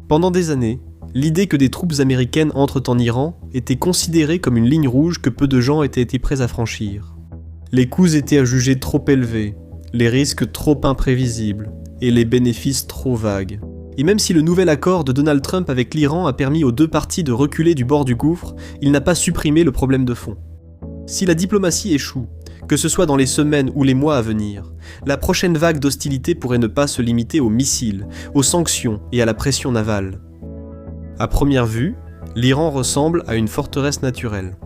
Pendant des années, l'idée que des troupes américaines entrent en Iran était considérée comme une ligne rouge que peu de gens étaient prêts à franchir. Les coûts étaient à juger trop élevés, les risques trop imprévisibles et les bénéfices trop vagues. Et même si le nouvel accord de Donald Trump avec l'Iran a permis aux deux parties de reculer du bord du gouffre, il n'a pas supprimé le problème de fond. Si la diplomatie échoue, que ce soit dans les semaines ou les mois à venir, la prochaine vague d'hostilité pourrait ne pas se limiter aux missiles, aux sanctions et à la pression navale. À première vue, l'Iran ressemble à une forteresse naturelle.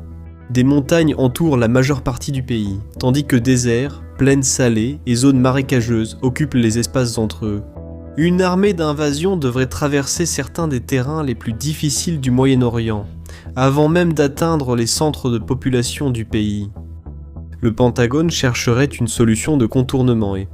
Des montagnes entourent la majeure partie du pays, tandis que déserts, plaines salées et zones marécageuses occupent les espaces entre eux. Une armée d'invasion devrait traverser certains des terrains les plus difficiles du Moyen-Orient, avant même d'atteindre les centres de population du pays. Le Pentagone chercherait une solution de contournement et,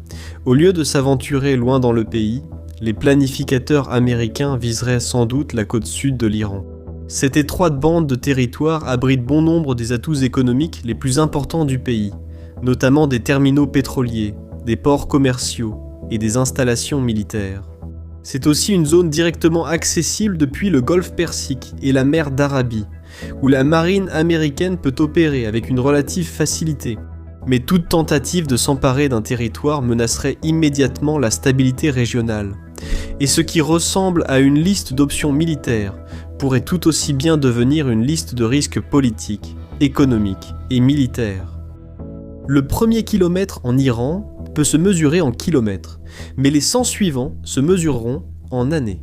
au lieu de s'aventurer loin dans le pays, les planificateurs américains viseraient sans doute la côte sud de l'Iran. Cette étroite bande de territoire abrite bon nombre des atouts économiques les plus importants du pays, notamment des terminaux pétroliers, des ports commerciaux et des installations militaires. C'est aussi une zone directement accessible depuis le golfe Persique et la mer d'Arabie, où la marine américaine peut opérer avec une relative facilité. Mais toute tentative de s'emparer d'un territoire menacerait immédiatement la stabilité régionale. Et ce qui ressemble à une liste d'options militaires pourrait tout aussi bien devenir une liste de risques politiques, économiques et militaires. Le premier kilomètre en Iran peut se mesurer en kilomètres, mais les 100 suivants se mesureront en années.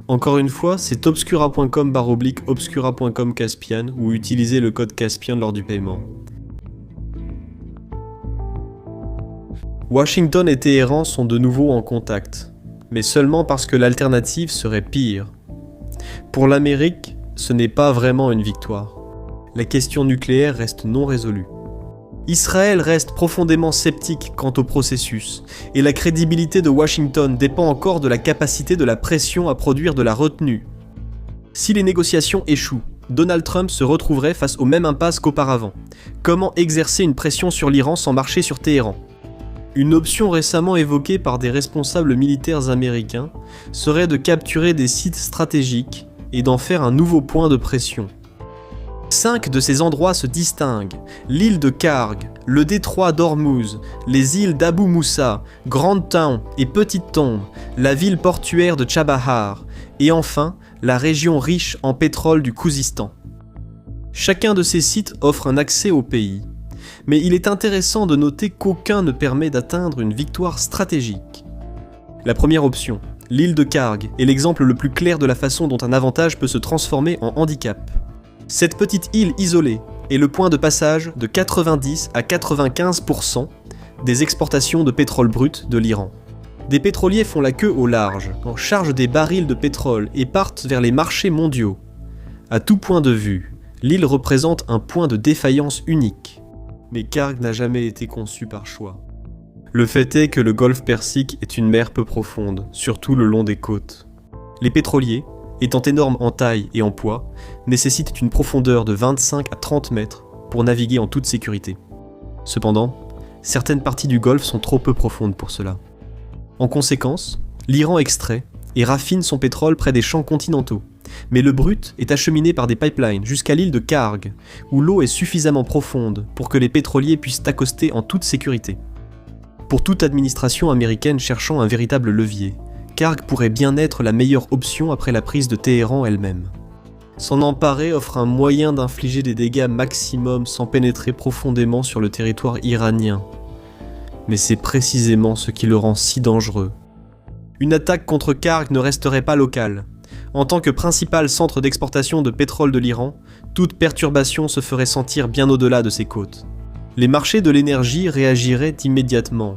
Encore une fois, c'est obscura.com/obscura.com Caspian ou utilisez le code Caspian lors du paiement. Washington et Téhéran sont de nouveau en contact, mais seulement parce que l'alternative serait pire. Pour l'Amérique, ce n'est pas vraiment une victoire. La question nucléaire reste non résolue. Israël reste profondément sceptique quant au processus, et la crédibilité de Washington dépend encore de la capacité de la pression à produire de la retenue. Si les négociations échouent, Donald Trump se retrouverait face aux mêmes impasses qu'auparavant. Comment exercer une pression sur l'Iran sans marcher sur Téhéran ? Une option récemment évoquée par des responsables militaires américains serait de capturer des sites stratégiques et d'en faire un nouveau point de pression. 5 de ces endroits se distinguent: l'île de Karg, le détroit d'Ormuz, les îles d'Abu Moussa, Grande Town et Petite Tombe, la ville portuaire de Chabahar, et enfin la région riche en pétrole du Khouzistan. Chacun de ces sites offre un accès au pays, mais il est intéressant de noter qu'aucun ne permet d'atteindre une victoire stratégique. La première option, l'île de Karg, est l'exemple le plus clair de la façon dont un avantage peut se transformer en handicap. Cette petite île isolée est le point de passage de 90 à 95% des exportations de pétrole brut de l'Iran. Des pétroliers font la queue au large, en charge des barils de pétrole et partent vers les marchés mondiaux. À tout point de vue, l'île représente un point de défaillance unique. Mais Karg n'a jamais été conçu par choix. Le fait est que le golfe Persique est une mer peu profonde, surtout le long des côtes. Les pétroliers, étant énormes en taille et en poids, nécessitent une profondeur de 25 à 30 mètres pour naviguer en toute sécurité. Cependant, certaines parties du golfe sont trop peu profondes pour cela. En conséquence, l'Iran extrait et raffine son pétrole près des champs continentaux, mais le brut est acheminé par des pipelines jusqu'à l'île de Karg, où l'eau est suffisamment profonde pour que les pétroliers puissent accoster en toute sécurité. Pour toute administration américaine cherchant un véritable levier, Karg pourrait bien être la meilleure option après la prise de Téhéran elle-même. S'en emparer offre un moyen d'infliger des dégâts maximum sans pénétrer profondément sur le territoire iranien. Mais c'est précisément ce qui le rend si dangereux. Une attaque contre Karg ne resterait pas locale. En tant que principal centre d'exportation de pétrole de l'Iran, toute perturbation se ferait sentir bien au-delà de ses côtes. Les marchés de l'énergie réagiraient immédiatement,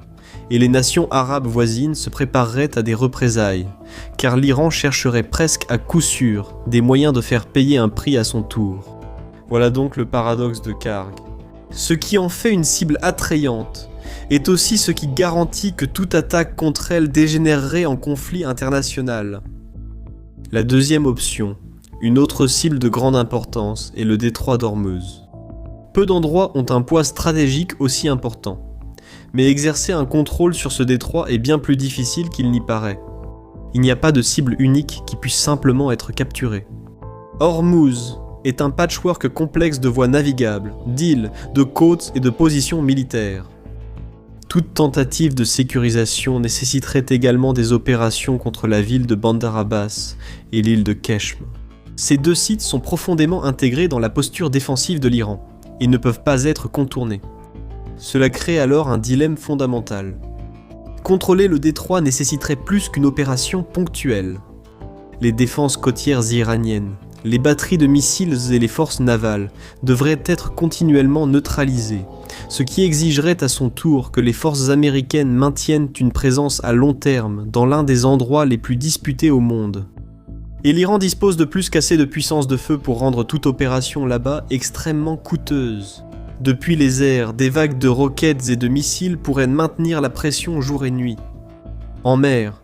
et les nations arabes voisines se prépareraient à des représailles, car l'Iran chercherait presque à coup sûr des moyens de faire payer un prix à son tour. Voilà donc le paradoxe de Karg. Ce qui en fait une cible attrayante est aussi ce qui garantit que toute attaque contre elle dégénérerait en conflit international. La deuxième option, Une autre cible de grande importance est le détroit d'Ormuz. Peu d'endroits ont un poids stratégique aussi important, mais exercer un contrôle sur ce détroit est bien plus difficile qu'il n'y paraît. Il n'y a pas de cible unique qui puisse simplement être capturée. Ormuz est un patchwork complexe de voies navigables, d'îles, de côtes et de positions militaires. Toute tentative de sécurisation nécessiterait également des opérations contre la ville de Bandar Abbas et l'île de Keshm. Ces deux sites sont profondément intégrés dans la posture défensive de l'Iran et ne peuvent pas être contournés. Cela crée alors un dilemme fondamental. Contrôler le détroit nécessiterait plus qu'une opération ponctuelle. Les défenses côtières iraniennes, les batteries de missiles et les forces navales devraient être continuellement neutralisées, ce qui exigerait à son tour que les forces américaines maintiennent une présence à long terme dans l'un des endroits les plus disputés au monde. Et l'Iran dispose de plus qu'assez de puissance de feu pour rendre toute opération là-bas extrêmement coûteuse. Depuis les airs, des vagues de roquettes et de missiles pourraient maintenir la pression jour et nuit. En mer,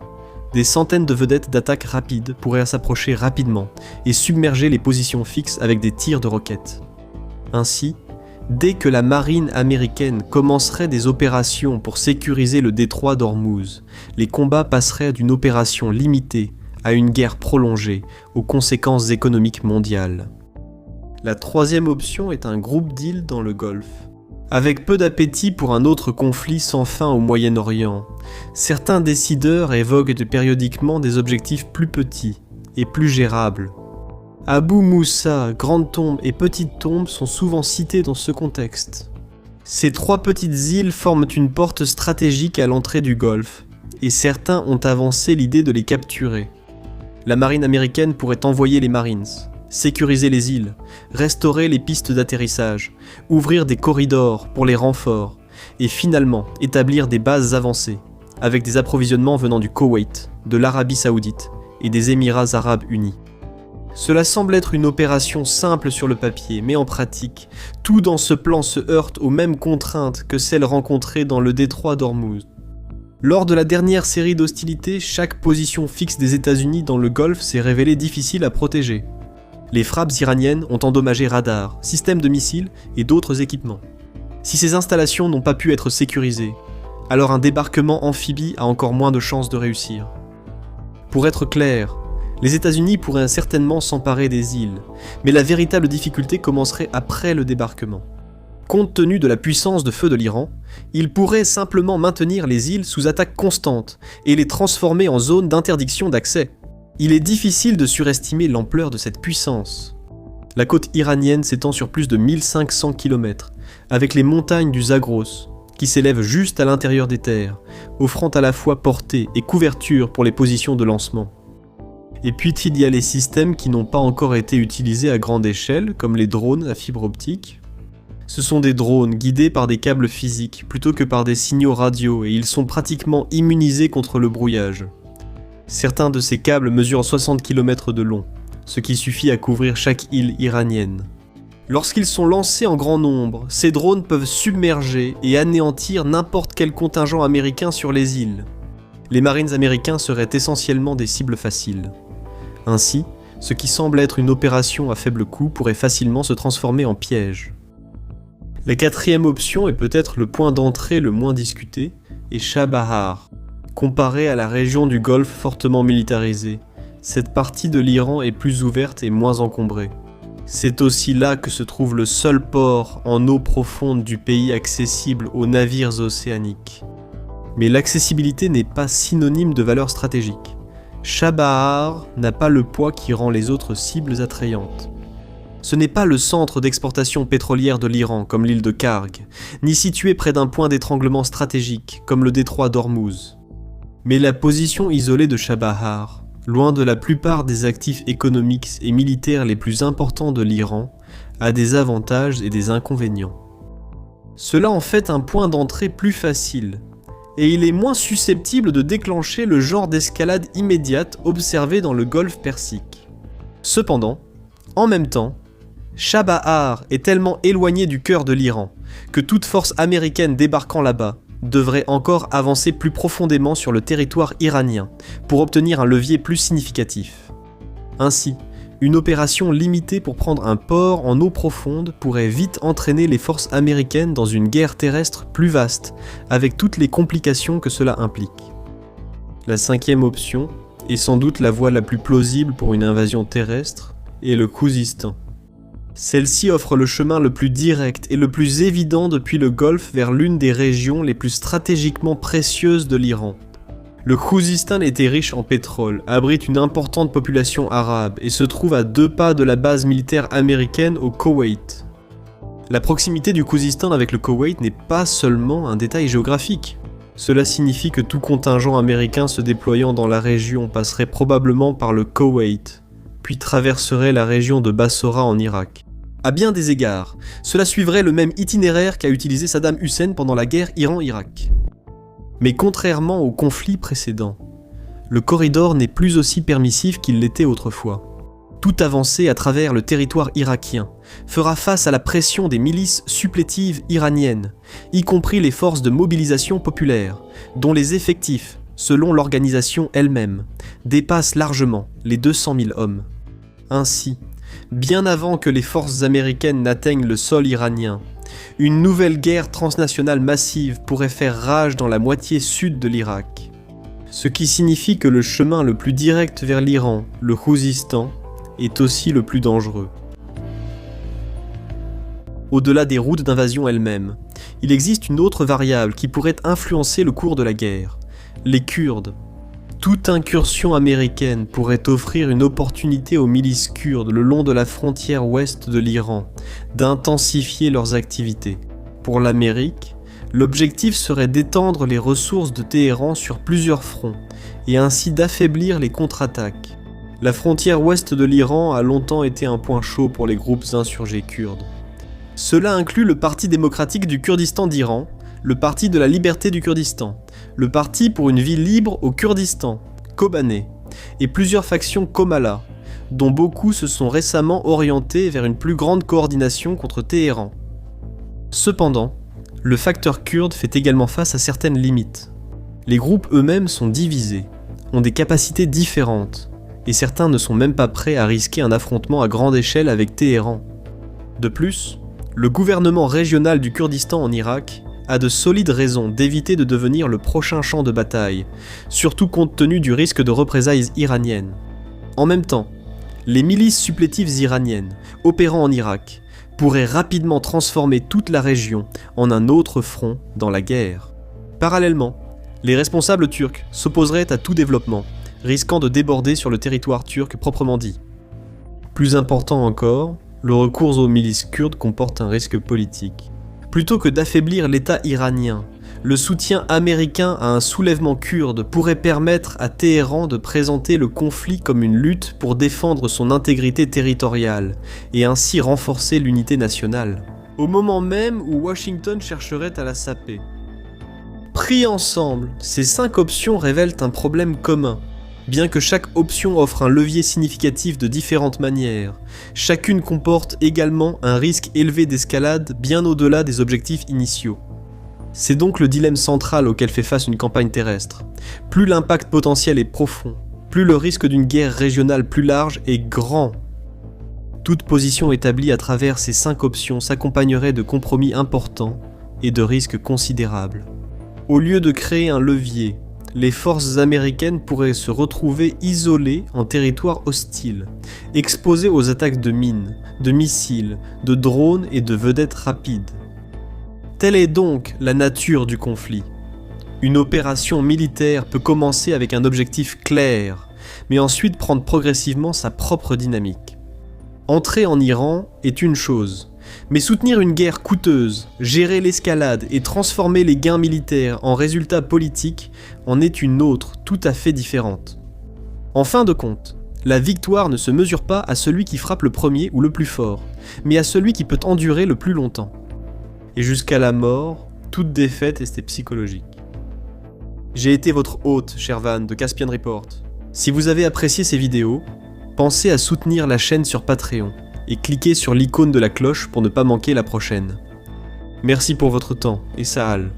des centaines de vedettes d'attaque rapides pourraient s'approcher rapidement et submerger les positions fixes avec des tirs de roquettes. Ainsi, dès que la marine américaine commencerait des opérations pour sécuriser le détroit d'Ormuz, les combats passeraient d'une opération limitée à une guerre prolongée aux conséquences économiques mondiales. La troisième option est un groupe d'îles dans le Golfe. Avec peu d'appétit pour un autre conflit sans fin au Moyen-Orient, certains décideurs évoquent périodiquement des objectifs plus petits et plus gérables. Abu Moussa, Grande Tombe et Petite Tombe sont souvent cités dans ce contexte. Ces trois petites îles forment une porte stratégique à l'entrée du Golfe, et certains ont avancé l'idée de les capturer. La marine américaine pourrait envoyer les Marines, sécuriser les îles, restaurer les pistes d'atterrissage, ouvrir des corridors pour les renforts, et finalement établir des bases avancées, avec des approvisionnements venant du Koweït, de l'Arabie Saoudite et des Émirats Arabes Unis. Cela semble être une opération simple sur le papier, mais en pratique, tout dans ce plan se heurte aux mêmes contraintes que celles rencontrées dans le détroit d'Ormuz. Lors de la dernière série d'hostilités, chaque position fixe des États-Unis dans le Golfe s'est révélée difficile à protéger. Les frappes iraniennes ont endommagé radars, systèmes de missiles et d'autres équipements. Si ces installations n'ont pas pu être sécurisées, alors un débarquement amphibie a encore moins de chances de réussir. Pour être clair, les États-Unis pourraient certainement s'emparer des îles, mais la véritable difficulté commencerait après le débarquement. Compte tenu de la puissance de feu de l'Iran, ils pourraient simplement maintenir les îles sous attaque constante et les transformer en zones d'interdiction d'accès. Il est difficile de surestimer l'ampleur de cette puissance. La côte iranienne s'étend sur plus de 1500 km, avec les montagnes du Zagros, qui s'élèvent juste à l'intérieur des terres, offrant à la fois portée et couverture pour les positions de lancement. Et puis il y a les systèmes qui n'ont pas encore été utilisés à grande échelle, comme les drones à fibre optique. Ce sont des drones guidés par des câbles physiques plutôt que par des signaux radio et ils sont pratiquement immunisés contre le brouillage. Certains de ces câbles mesurent 60 km de long, ce qui suffit à couvrir chaque île iranienne. Lorsqu'ils sont lancés en grand nombre, ces drones peuvent submerger et anéantir n'importe quel contingent américain sur les îles. Les Marines américains seraient essentiellement des cibles faciles. Ainsi, ce qui semble être une opération à faible coût pourrait facilement se transformer en piège. La quatrième option est peut-être le point d'entrée le moins discuté, est Chabahar. Comparé à la région du Golfe fortement militarisée, cette partie de l'Iran est plus ouverte et moins encombrée. C'est aussi là que se trouve le seul port en eau profonde du pays accessible aux navires océaniques. Mais l'accessibilité n'est pas synonyme de valeur stratégique. Chabahar n'a pas le poids qui rend les autres cibles attrayantes. Ce n'est pas le centre d'exportation pétrolière de l'Iran comme l'île de Karg, ni situé près d'un point d'étranglement stratégique comme le détroit d'Ormuz. Mais la position isolée de Chabahar, loin de la plupart des actifs économiques et militaires les plus importants de l'Iran, a des avantages et des inconvénients. Cela en fait un point d'entrée plus facile, et il est moins susceptible de déclencher le genre d'escalade immédiate observé dans le Golfe Persique. Cependant, en même temps, Chabahar est tellement éloigné du cœur de l'Iran que toute force américaine débarquant là-bas devrait encore avancer plus profondément sur le territoire iranien pour obtenir un levier plus significatif. Ainsi, Une opération limitée pour prendre un port en eau profonde pourrait vite entraîner les forces américaines dans une guerre terrestre plus vaste, avec toutes les complications que cela implique. La cinquième option, est sans doute la voie la plus plausible pour une invasion terrestre, est le Khouzistan. Celle-ci offre le chemin le plus direct et le plus évident depuis le Golfe vers l'une des régions les plus stratégiquement précieuses de l'Iran. Le Khouzistan était riche en pétrole, abrite une importante population arabe et se trouve à 2 pas de la base militaire américaine au Koweït. La proximité du Khouzistan avec le Koweït n'est pas seulement un détail géographique. Cela signifie que tout contingent américain se déployant dans la région passerait probablement par le Koweït, puis traverserait la région de Bassora en Irak. À bien des égards, cela suivrait le même itinéraire qu'a utilisé Saddam Hussein pendant la guerre Iran-Irak. Mais contrairement au conflit précédent, le corridor n'est plus aussi permissif qu'il l'était autrefois. Toute avancée à travers le territoire irakien fera face à la pression des milices supplétives iraniennes, y compris les forces de mobilisation populaire, dont les effectifs, selon l'organisation elle-même, dépassent largement les 200 000 hommes. Ainsi, bien avant que les forces américaines n'atteignent le sol iranien, une nouvelle guerre transnationale massive pourrait faire rage dans la moitié sud de l'Irak. Ce qui signifie que le chemin le plus direct vers l'Iran, le Khouzistan, est aussi le plus dangereux. Au-delà des routes d'invasion elles-mêmes, il existe une autre variable qui pourrait influencer le cours de la guerre, les Kurdes. Toute incursion américaine pourrait offrir une opportunité aux milices kurdes le long de la frontière ouest de l'Iran d'intensifier leurs activités. Pour l'Amérique, l'objectif serait d'étendre les ressources de Téhéran sur plusieurs fronts et ainsi d'affaiblir les contre-attaques. La frontière ouest de l'Iran a longtemps été un point chaud pour les groupes insurgés kurdes. Cela inclut le Parti démocratique du Kurdistan d'Iran, le Parti de la liberté du Kurdistan, le Parti pour une vie libre au Kurdistan, Kobané, et plusieurs factions Komala, dont beaucoup se sont récemment orientés vers une plus grande coordination contre Téhéran. Cependant, le facteur kurde fait également face à certaines limites. Les groupes eux-mêmes sont divisés, ont des capacités différentes, et certains ne sont même pas prêts à risquer un affrontement à grande échelle avec Téhéran. De plus, le gouvernement régional du Kurdistan en Irak a de solides raisons d'éviter de devenir le prochain champ de bataille, surtout compte tenu du risque de représailles iraniennes. En même temps, les milices supplétives iraniennes, opérant en Irak, pourraient rapidement transformer toute la région en un autre front dans la guerre. Parallèlement, les responsables turcs s'opposeraient à tout développement, risquant de déborder sur le territoire turc proprement dit. Plus important encore, le recours aux milices kurdes comporte un risque politique. Plutôt que d'affaiblir l'État iranien, le soutien américain à un soulèvement kurde pourrait permettre à Téhéran de présenter le conflit comme une lutte pour défendre son intégrité territoriale et ainsi renforcer l'unité nationale, au moment même où Washington chercherait à la saper. Pris ensemble, ces 5 options révèlent un problème commun. Bien que chaque option offre un levier significatif de différentes manières, chacune comporte également un risque élevé d'escalade bien au-delà des objectifs initiaux. C'est donc le dilemme central auquel fait face une campagne terrestre. Plus l'impact potentiel est profond, plus le risque d'une guerre régionale plus large est grand. Toute position établie à travers ces 5 options s'accompagnerait de compromis importants et de risques considérables. Au lieu de créer un levier, les forces américaines pourraient se retrouver isolées en territoire hostile, exposées aux attaques de mines, de missiles, de drones et de vedettes rapides. Telle est donc la nature du conflit. Une opération militaire peut commencer avec un objectif clair, mais ensuite prendre progressivement sa propre dynamique. Entrer en Iran est une chose, mais soutenir une guerre coûteuse, gérer l'escalade et transformer les gains militaires en résultats politiques en est une autre, tout à fait différente. En fin de compte, la victoire ne se mesure pas à celui qui frappe le premier ou le plus fort, mais à celui qui peut endurer le plus longtemps. Et jusqu'à la mort, toute défaite est psychologique. J'ai été votre hôte, Shervan, de Caspian Report. Si vous avez apprécié ces vidéos, pensez à soutenir la chaîne sur Patreon et cliquez sur l'icône de la cloche pour ne pas manquer la prochaine. Merci pour votre temps et Sahal.